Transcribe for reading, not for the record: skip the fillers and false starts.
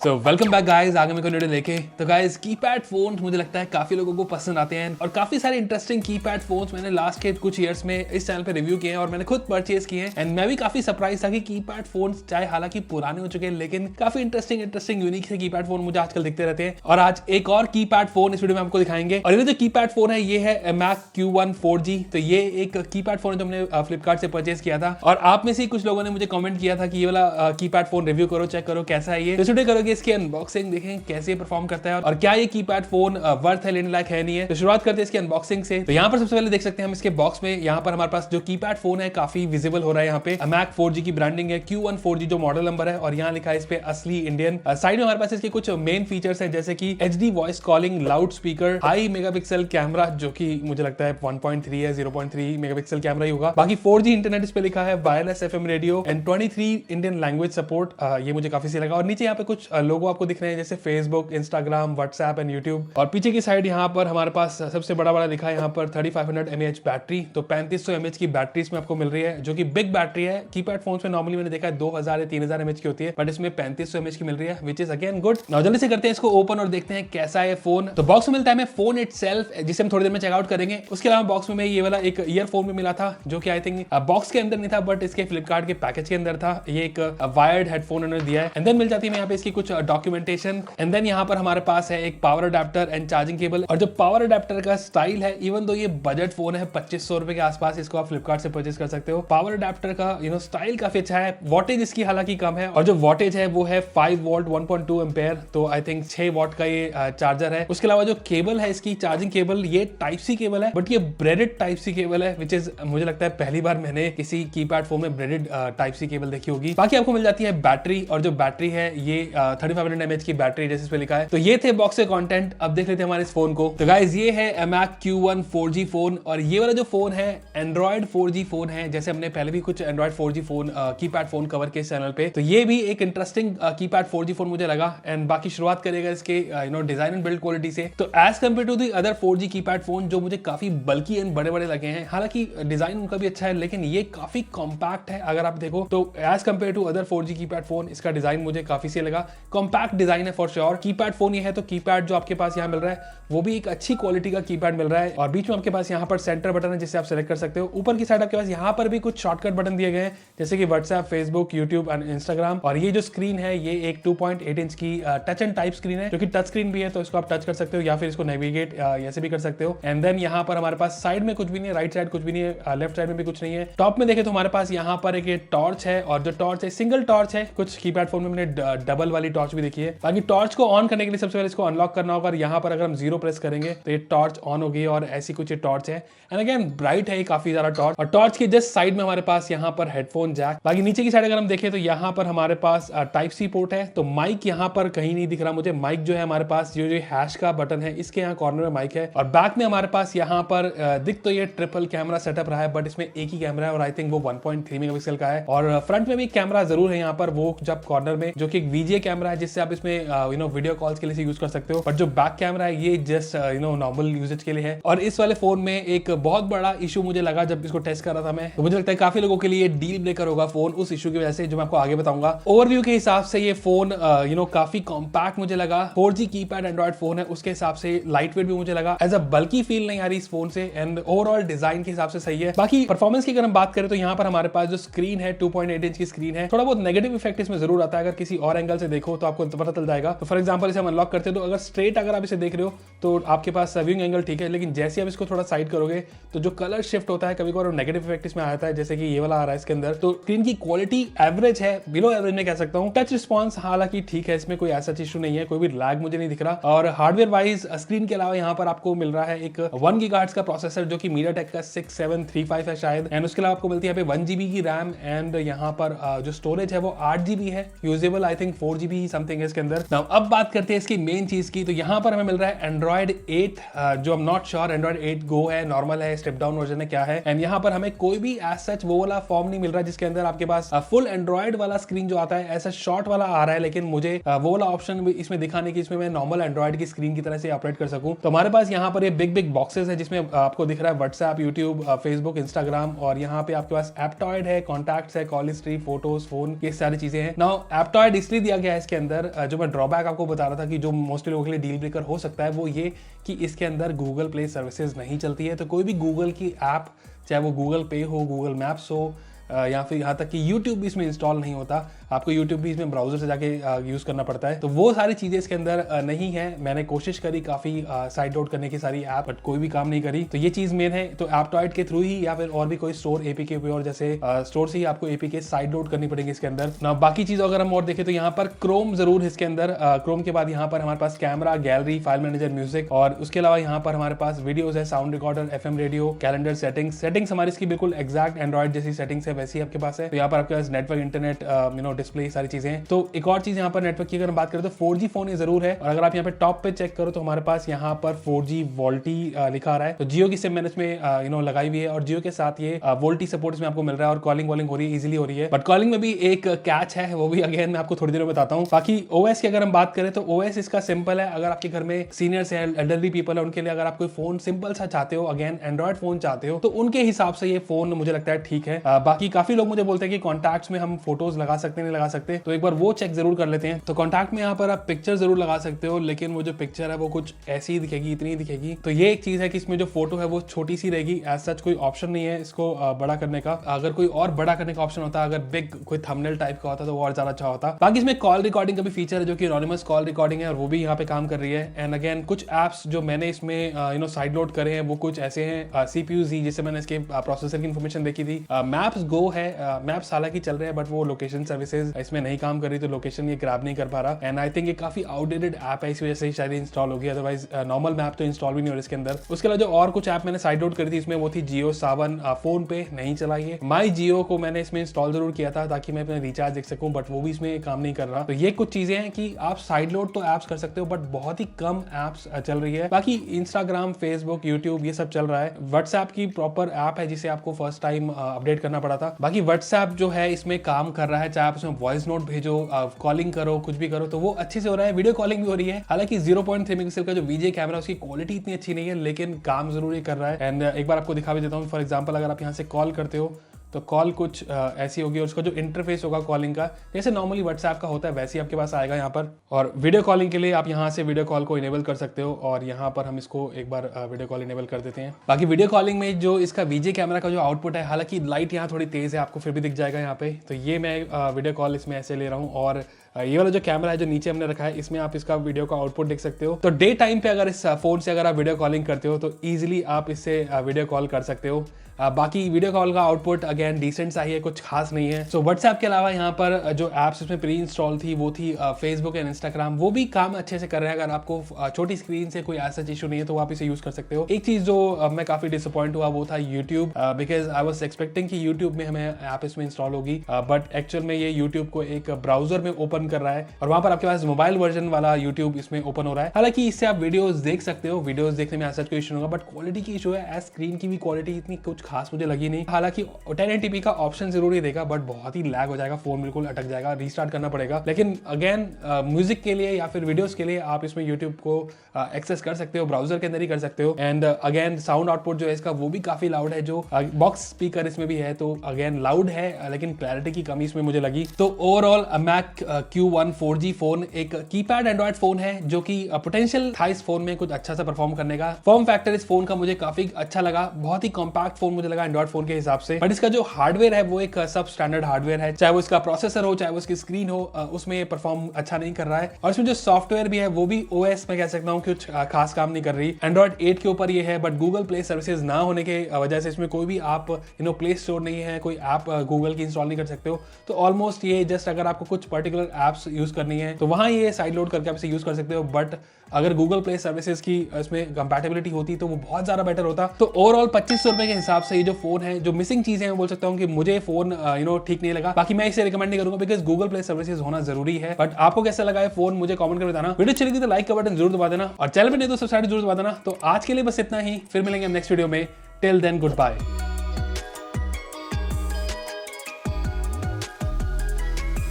तो welcome back guys, आगे मैं कोई वीडियो लेके। तो गाइस कीपैड फोन्स मुझे लगता है काफी लोगों को पसंद आते हैं और काफी सारे इंटरेस्टिंग कीपैड फोन्स मैंने लास्ट के कुछ ईयर्स में इस चैनल पे रिव्यू किए हैं और मैंने खुद परचेज किए हैं। एंड मैं भी काफी सरप्राइज था कि कीपैड फोन्स चाहे हालांकि पुराने हो चुके हैं लेकिन काफी इंटरेस्टिंग यूनिक से कीपैड फोन मुझे आजकल दिखते रहते हैं। और आज एक और कीपैड फोन इस वीडियो में आपको दिखाएंगे। और ये जो कीपैड फोन है ये है मैक Q1 4G। तो ये एक कीपैड फोन जो हमने फ्लिपकार्ट से परचेज किया था और आप में से कुछ लोगों ने मुझे कमेंट किया था कि ये वाला कीपैड फोन रिव्यू करो, चेक करो कैसा है ये। तो वीडियो करोगे इसकी अनबॉक्सिंग, देखें कैसे परफॉर्म करता है और क्या ये कीपैड फोन वर्थ है, लेने लायक है नहीं है। तो शुरुआत करते हैं इसकी अनबॉक्सिंग से। तो यहाँ पर सबसे पहले देख सकते हैं हम इसके बॉक्स में, यहाँ पर हमारे पास जो कीपैड फोन है काफी विजिबल हो रहा है। यहाँ पे मैक 4G की ब्रांडिंग है, Q1 4G जो मॉडल नंबर है और यहाँ लिखा है इस पे असली इंडियन। साइड में हमारे पास इसके कुछ मेन फीचर्स हैं जैसे कि HD voice calling, loud speaker, high megapixel camera जो कि मुझे लगता है 1.3 है, 0.3 मेगापिक्सल कैमरा ही होगा। बाकी 4G इंटरनेट इस पे लिखा है, wireless FM radio and 23 Indian language support. ये मुझे काफी सही लगा। और नीचे यहाँ पे कुछ लोगो आपको दिख रहे हैं जैसे Facebook, Instagram, WhatsApp and YouTube. और पीछे की साइड यहाँ पर हमारे पास सबसे बड़ा लिखा है यहाँ पर 3500 mAh बैटरी। तो 3500 mAh की बैटरी इसमें आपको मिल रही है जो कि बिग बैटरी है। कीपैड फोन्स में नॉर्मली मैंने देखा है 2000 या 3000 mAh की होती है, बट इसमें 3500 mAh की मिल रही है, which is again good. Now जल्दी से करते हैं इसको ओपन और देखते हैं कैसा है फोन। तो बॉक्स में मिलता है हमें फोन इटसेल्फ, जिसे हम थोड़ी देर में चेकआउट करेंगे। उसके अलावा बॉक्स में ये वाला एक ईयरफोन भी मिला था जो कि आई थिंक बॉक्स के अंदर नहीं था बट इसके फ्लिपकार्ट के पैकेज के अंदर था। ये एक वायर्ड हेडफोन उन्होंने दिया है। एंड देन मिल जाती है यहाँ पे इसकी कुछ डॉक्यूमेंटेशन। एंड देन यहाँ पर हमारे पास है एक power adapter and charging cable. और जो पावर अडेप्टर का स्टाइल है, इवन दो ये बजट फोन है 2500 रुपए के आसपास, इसको आप फ्लिपकार्ट से परचेज कर सकते हो। पावर अडेप्टर का स्टाइल काफी अच्छा है। वॉटेज इसकी हालांकि कम है और जो वॉटेज है वो है 5 वोल्ट 1.2 एम्पेयर। तो आई थिंक 6 वॉट का ये चार्जर है। उसके अलावा जो केबल है इसकी चार्जिंग केबल, ये टाइप सी केबल है बट ये ब्रेडेड टाइप सी केबल है, विच इज मुझे लगता है पहली बार मैंने किसी कीपैड फोन में ब्रेडेड टाइप सी केबल देखी होगी। बाकी आपको मिल जाती है बैटरी और जो बैटरी है ये 3500 mAh की बैटरी जैसे इस पे लिखा है। तो ये थे बॉक्स से कंटेंट। अब देख लेते हैं हमारे इस फोन को। तो गाइस ये है मैक Q1 4G फोन और ये वाला जो फोन है एंड्रॉइड 4G फोन है। जैसे हमने पहले भी कुछ Android 4G phone keypad phone cover के चैनल पे, तो ये भी एक इंटरेस्टिंग कीपैड 4G फोन मुझे लगा। एंड बाकी शुरुआत करेगा इसके डिजाइन एंड बिल्ड क्वालिटी से। तो as compare to the other 4G keypad phone जो मुझे काफी बल्की एंड बड़े लगे हैं, हालांकि डिजाइन उनका भी अच्छा है लेकिन ये काफी कॉम्पैक्ट है। अगर आप देखो तो as compare to other 4G keypad phone इसका डिजाइन मुझे काफी सही लगा। कॉम्पैक्ट डिजाइन है फॉर श्योर। कीपैड फोन ये है तो कीपैड जो आपके पास यहाँ मिल रहा है वो भी एक अच्छी क्वालिटी का कीपैड मिल रहा है। और बीच में आपके पास यहाँ पर सेंटर बटन है जिससे आप सेलेक्ट कर सकते हो। ऊपर की साइड आपके पास यहाँ पर भी कुछ शॉर्टकट बटन दिए गए हैं जैसे कि WhatsApp, Facebook, YouTube and Instagram. और ये जो स्क्रीन है ये एक 2.8 इंच की टच एंड टाइप स्क्रीन है जो कि टच स्क्रीन भी है, तो इसको आप टच कर सकते हो या फिर इसको नेविगेट ऐसे भी कर सकते हो। एंड देन यहाँ पर हमारे पास साइड में कुछ भी नहीं है, राइट साइड कुछ भी नहीं है, लेफ्ट साइड में भी कुछ नहीं है। टॉप में देखें तो हमारे पास यहाँ पर एक टॉर्च है और जो टॉर्च है सिंगल टॉर्च है। कुछ कीपैड फोन में मैंने डबल वाली टॉर्च भी देखी है। बाकी टॉर्च को ऑन करने के लिए सबसे पहले इसको अनलॉक करना होगा और यहाँ पर अगर हम 0 प्रेस करेंगे तो ये टॉर्च ऑन होगी और ऐसी कुछ ये टॉर्च है। एंड अगेन ब्राइट है काफी ज्यादा टॉर्च। और टॉर्च के जस्ट साइड में हमारे पास यहाँ पर हेडफोन जैक। बाकी नीचे की साइड अगर हम देखें तो यहाँ पर हमारे पास टाइप सी पोर्ट है। तो माइक यहाँ पर कहीं नहीं दिख रहा मुझे। माइक जो है हमारे पास जो हैश का बटन है इसके यहाँ कॉर्नर में माइक है। और बैक में हमारे पास यहाँ पर दिख तो ये ट्रिपल कैमरा सेटअप रहा है बट इसमें एक ही कैमरा है और आई थिंक वो 1.3 मेगापिक्सल का है। और फ्रंट में भी कैमरा जरूर है यहाँ पर, वो जब कॉर्नर में, जो कि एक VGA कैमरा है जिससे आप इसमें वीडियो कॉल्स के लिए यूज कर सकते हो। बट जो बैक कैमरा है ये जस्ट नॉर्मल यूजेज के लिए है। और इस वाले फोन में एक बहुत बड़ा इशू मुझे लगा जब इसको टेस्ट कर रहा था मैं, तो मुझे लगता है काफी लोगों के लिए डील ब्रेकर होगा फोन उस इशू की वजह से, जो मैं आपको आगे बताऊंगा। ओवरव्यू के हिसाब से ये फोन काफी कॉम्पैक्ट मुझे लगा। 4G कीपैड एंड्रॉइड फोन है उसके हिसाब से लाइट वेट भी मुझे लगा। एज अ बल्की फील नहीं आ रही इस फोन से एंड ओवरऑल डिजाइन के हिसाब से सही है। बाकी परफॉर्मेंस की अगर हम बात करें तो यहाँ पर हमारे पास जो स्क्रीन है 2.8 इंच की स्क्रीन है। थोड़ा बहुत नेगेटिव इफेक्ट इसमें जरूर आता है, अगर किसी और एंगल से देखो तो आपको पता चल जाएगा। तो फॉर एग्जांपल इसे हम अनलॉक करते हैं तो अगर स्ट्रेट अगर आप इसे देख रहे हो तो आपके पास व्यूइंग एंगल ठीक है, लेकिन जैसे आप इसको थोड़ा साइड करोगे तो जो कलर शिफ्ट होता है कभी कभार नेगेटिव इफेक्ट इसमें आता है, जैसे कि ये वाला आ रहा है इसके अंदर। तो स्क्रीन की क्वालिटी एवरेज है, बिलो एवरेज में कह सकता हूँ। टच रिस्पॉन्स हालांकि ठीक है, इसमें कोई ऐसा इशू नहीं है, कोई भी लैग मुझे नहीं दिख रहा। और हार्डवेयर वाइज स्क्रीन के अलावा यहाँ पर आपको मिल रहा है एक 1 गीगाहर्ट्ज का प्रोसेसर जो कि MediaTek का 6735 है शायद। एंड उसके अलावा आपको मिलती है यहाँ पे 1 GB की रैम एंड यहाँ पर जो स्टोरेज है वो 8 GB है, usable I think 4 GB he something है इसके अंदर। नाउ अब बात करते हैं इसकी मेन चीज की। तो यहाँ पर हमें मिल रहा है एंड्रॉइड 8 जो हम नॉट श्योर एंड्रॉइड 8 गो है, नॉर्मल है, स्टेप डाउन वर्जन है, क्या है। एंड यहाँ पर हमें कोई भी एज सच वो वाला फॉर्म नहीं मिल रहा जिसके अंदर आपके पास फुल एंड्रॉइड वाला स्क्रीन जो आता है ऐसा शॉर्ट वाला आ रहा है, लेकिन मुझे वो वाला ऑप्शन इसमें दिखाने की, इसमें मैं नॉर्मल एंड्रॉइड की स्क्रीन की तरह से ऑपरेट कर सकूं। तो हमारे पास यहाँ पर ये बिग बॉक्सेस है जिसमें आपको दिख रहा है व्हाट्सएप, यूट्यूब, फेसबुक, इंस्टाग्राम और यहाँ पे आपके पास एप्टॉइड है, कॉन्टैक्ट्स है, कॉल हिस्ट्री, फोटोज, फोन, ये सारी चीजें हैं। नाउ एप्टॉइड इसलिए दिया गया है इसके इसके अंदर जो मैं ड्रॉबैक आपको बता रहा था कि जो मोस्टली लोगों के लिए डील ब्रेकर हो सकता है वो ये कि इसके अंदर गूगल प्ले सर्विसेज नहीं चलती है। तो कोई भी गूगल की ऐप, चाहे वो गूगल पे हो, गूगल मैप्स हो, या फिर यहाँ तक कि YouTube भी इसमें इंस्टॉल नहीं होता, आपको YouTube भी इसमें ब्राउजर से जाके यूज़ करना पड़ता है। तो वो सारी चीज़ें इसके अंदर नहीं है। मैंने कोशिश करी काफ़ी साइड आउट करने की सारी ऐप, बट कोई भी काम नहीं करी। तो ये चीज़ मेन है। तो एप्टॉइड के थ्रू ही या फिर और भी कोई स्टोर APK पे और जैसे स्टोर से ही आपको APK साइड आउट करनी पड़ेगी इसके अंदर ना। बाकी चीज़ अगर हम और देखें तो यहाँ पर क्रोम जरूर इसके अंदर, क्रोम के बाद यहाँ पर हमारे पास camera, gallery, file manager, music, और उसके अलावा यहाँ पर हमारे पास वीडियोज है, sound recorder, FM radio, calendar, settings हमारी इसकी बिल्कुल एग्जैक्ट एंड्रॉइड जैसी सेटिंग्स है वैसी आपके पास है। तो यहाँ पर आपके पास नेटवर्क, इंटरनेट, डिस्प्ले, सारी चीजें हैं। तो एक और चीज यहाँ पर नेटवर्क की अगर हम बात करें तो 4G फोन ये जरूर है। और अगर आप यहाँ पे टॉप पे चेक करो तो हमारे पास यहाँ पर 4G वोल्टी लिखा आ रहा है। तो जियो की सिम मैंने इसमें लगाई हुई है और जियो के साथ ये वोल्टी सपोर्ट इसमें आपको मिल रहा है और कॉलिंग हो रही है, इजीली हो रही है। बट कॉलिंग में भी एक कैच है, वो भी अगेन मैं आपको थोड़ी देर में बताता हूँ। बाकी OS की अगर हम बात करें तो OS इसका सिंपल है। अगर आपके घर में सीनियर्स है, एल्डरली पीपल है, उनके लिए अगर आप कोई फोन सिंपल सा चाहते हो, अगेन एंड्रॉइड फोन चाहते हो, तो उनके हिसाब से ये फोन मुझे लगता है ठीक है। बाकी काफी लोग मुझे बोलते हैं कि कॉन्टैक्ट्स में हम फोटोज लगा सकते नहीं लगा सकते, तो एक बार वो चेक जरूर कर लेते हैं। तो कॉन्टैक्ट में यहाँ पर आप पिक्चर जरूर लगा सकते हो, लेकिन वो जो पिक्चर है वो कुछ ऐसी ही दिखेगी, इतनी ही दिखेगी। तो ये एक चीज है कि इसमें जो फोटो है वो छोटी सी रहेगी। एज सच कोई ऑप्शन नहीं है इसको बड़ा करने का। अगर कोई और बड़ा करने का ऑप्शन होता, अगर बिग कोई थंबनेल टाइप का होता तो वो और ज्यादा अच्छा होता। बाकी इसमें कॉल रिकॉर्डिंग का भी फीचर है जो कि एनोनिमस कॉल रिकॉर्डिंग है और वो भी यहाँ पे काम कर रही है। एंड अगेन कुछ एप्स जो मैंने इसमें साइड लोड करे हैं वो कुछ ऐसे हैं, CPU-Z जिससे मैंने इसके प्रोसेसर की इन्फॉर्मेशन देखी थी। मैप्स गो है, मैप्स हालांकि चल रहे हैं बट वो लोकेशन सर्विसेज इसमें नहीं काम कर रही, तो लोकेशन ये ग्रैब नहीं कर पा रहा। एंड आई थिंक ये काफी आउटडेटेड ऐप है, इस वजह से शायद इंस्टॉल होगी, अदरवाइज नॉर्मल मैप तो इंस्टॉल भी नहीं हो रहा इसके अंदर। उसके अलावा जो और कुछ ऐप मैंने साइड आउट करी थी इसमें वो थी जियो सावन, फोन पे नहीं चलाई है। माई जियो को मैंने इसमें इंस्टॉल जरूर किया था ताकि मैं अपना रिचार्ज देख सकूं, बट वो भी इसमें काम नहीं कर रहा। तो ये कुछ चीजें हैं कि आप साइड लोड तो एप्स कर सकते हो बट बहुत ही कम एप्स चल रही है। बाकी इंस्टाग्राम, फेसबुक, यूट्यूब ये सब चल रहा है। व्हाट्सएप की प्रॉपर ऐप है जिसे आपको फर्स्ट टाइम अपडेट करना पड़ा था। बाकी व्हाट्सएप जो है इसमें काम कर रहा है, चाहे आप उसमें वॉइस नोट भेजो, कॉलिंग करो, कुछ भी करो, तो वो अच्छे से हो रहा है। वीडियो कॉलिंग भी हो रही है। हालांकि 0.3 मेगापिक्सल का जो VJ कैमरा उसकी क्वालिटी इतनी अच्छी नहीं है, लेकिन काम जरूर कर रहा है। एंड एक बार आपको दिखा भी देता हूँ। फॉर एग्जाम्पल अगर आप यहाँ से कॉल करते हो तो कॉल कुछ ऐसी होगी और उसका जो इंटरफेस होगा कॉलिंग का, जैसे नॉर्मली व्हाट्सएप का होता है वैसे ही आपके पास आएगा यहाँ पर। और वीडियो कॉलिंग के लिए आप यहाँ से वीडियो कॉल को इनेबल कर सकते हो और यहाँ पर हम इसको एक बार वीडियो कॉल इनेबल कर देते हैं। बाकी वीडियो कॉलिंग में जो इसका VJ कैमरा का जो आउटपुट है, हालांकि लाइट यहाँ थोड़ी तेज है, आपको फिर भी दिख जाएगा यहाँ पे। तो ये मैं वीडियो कॉल इसमें ऐसे ले रहा हूँ और ये वाला जो कैमरा है जो नीचे हमने रखा है इसमें आप इसका वीडियो का आउटपुट देख सकते हो। तो डे टाइम पे अगर इस फोन से अगर आप वीडियो कॉलिंग करते हो तो इजीली आप इससे वीडियो कॉल कर सकते हो। बाकी वीडियो कॉल का आउटपुट अगेन डिसेंट सा ही है, कुछ खास नहीं है। सो व्हाट्सएप के अलावा यहाँ पर जो एप्स इसमें प्री इंस्टॉल थी वो थी फेसबुक एंड इंस्टाग्राम, वो भी काम अच्छे से कर रहे हैं। अगर आपको छोटी स्क्रीन से कोई ऐसा इशू नहीं है तो आप इसे यूज कर सकते हो। एक चीज जो मैं काफी डिसअपॉइंट हुआ वो था YouTube, because I was expecting कि यूट्यूब में हमें ऐप इसमें इंस्टॉल होगी, बट एक्चुअल में ये यूट्यूब को एक ब्राउजर में ओपन कर रहा है और वहां पर आपके पास मोबाइल वर्जन वाला यूट्यूब इसमें ओपन हो रहा है। हालांकि इससे आप वीडियोस देख सकते हो, वीडियोस देखने में ऐसा कोई इशू होगा, बट क्वालिटी की इशू है। स्क्रीन की भी क्वालिटी इतनी कुछ खास मुझे लगी नहीं। हालांकि 1080p का ऑप्शन जरूरी देगा बट बहुत ही लैग हो जाएगा, फोन बिल्कुल अटक जाएगा, रीस्टार्ट करना पड़ेगा। लेकिन अगेन म्यूजिक के लिए या फिर वीडियोस के लिए आप इसमें यूट्यूब को एक्सेस कर सकते हो, ब्राउजर के अंदर ही कर सकते हो। एंड अगेन साउंड आउटपुट जो है इसका वो भी काफी लाउड है, जो बॉक्स स्पीकर इसमें भी है तो अगेन लाउड है, लेकिन क्लैरिटी की कमी इसमें मुझे लगी। तो overall Mac Q1 4G phone एक कीपैड एंड्रॉइड फोन है जो कि पोटेंशियल था इस फोन में कुछ अच्छा सा परफॉर्म करने का। फॉर्म फैक्टर इस फोन का मुझे काफी अच्छा लगा, बहुत ही कॉम्पैक्ट फोन मुझे लगा एंड्रॉइड फोन के हिसाब से। बट इसका जो हार्डवेयर है वो एक सब स्टैंडर्ड हार्डवेयर है, चाहे वो इसका प्रोसेसर हो चाहे वो इसकी स्क्रीन हो, उसमें ये परफॉर्म अच्छा नहीं कर रहा है। और इसमें जो सॉफ्टवेयर भी है वो भी OS में कह सकता हूँ कुछ खास काम नहीं कर रही। एंड्रॉइड 8 के ऊपर ये है, बट गूगल प्ले सर्विसेज ना होने के वजह से इसमें कोई भी आप प्ले स्टोर नहीं है, कोई ऐप गूगल की इंस्टॉल नहीं कर सकते हो। तो ऑलमोस्ट ये जस्ट अगर आपको कुछ पर्टिकुलर एप्स यूज करनी है तो वहां ये साइड लोड करके आप इसे यूज कर सकते हो। बट अगर गूगल प्ले सर्विसेज की इसमें कंपैटिबिलिटी होती तो वो बहुत ज्यादा बेटर होता। तो ओवरऑल 2500 रुपए के हिसाब से ये जो फोन है, जो मिसिंग चीजें मैं बोल सकता हूँ कि मुझे फोन ठीक नहीं लगा। बाकी मैं इसे रिकमेंड नहीं करूंगा बिकॉज गूगल प्ले सर्विसेज होना जरूरी है। बट आपको कैसा लगा है फोन मुझे कमेंट कर बताना। वीडियो अच्छी लगी तो लाइक का बटन जरूर दबा देना और चैनल पे नहीं तो सब्सक्राइब जरूर दबा देना। तो आज के लिए बस इतना ही, फिर मिलेंगे नेक्स्ट वीडियो में। Till then good bye.